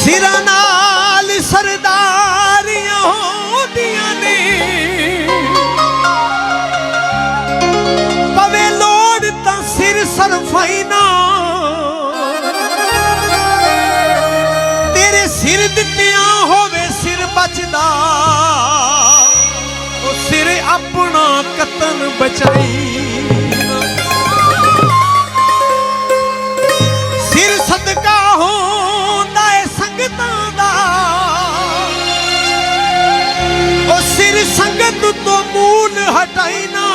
सिरां नाल सरदारियां होंदियां ने पवे लोड़ तां सिर सरफाई ना तेरे सिर दित्तियां होवे सिर बचदा ओ सिर अपना कतन बचाई सिर सदका होंदा है संगतां दा ओ सिर संगत तो मूल हटाई ना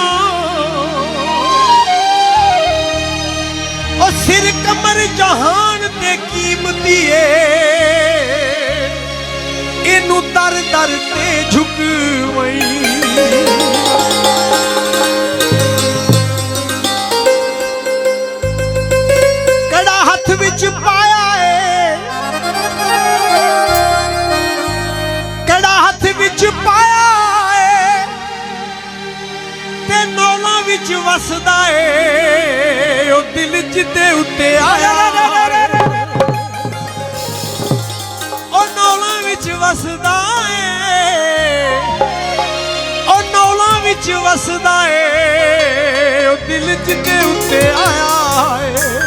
ओ सिर कमर जहान ते कीमती है इनू दर दर ते झुकवई विच पाया है कड़ा हथ विच पाया है ते नौला विच वसदा है ओ दिल जिदे उत्ते आया ओ नौला विच वसदा है ओ नौला विच वसदा है ओ दिल जिदे उत्ते आया है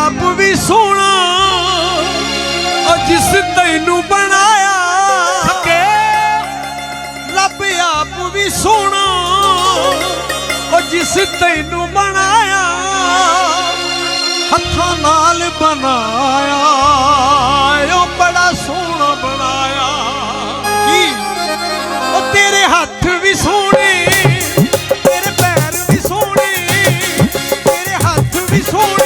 आप भी सोना और जिस तैनू बनाया रब आप भी सोना और जिस तैनू बनाया हथां नाल बनाया ओ बड़ा सोना बनाया की ओ तेरे हाथ भी सोने तेरे पैर भी सोने तेरे हाथ भी सोने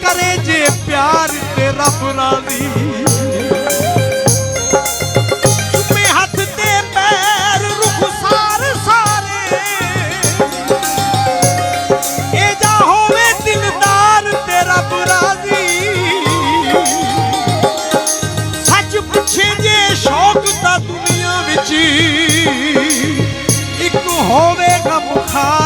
करे जे प्यार ते रब राजी चुमे हाथ ते पैर रुखसार सारे ए जा होवे दिलदार ते रब राजी सच पुछे जे शौक दा दुनिया विच एक होवेगा बुखार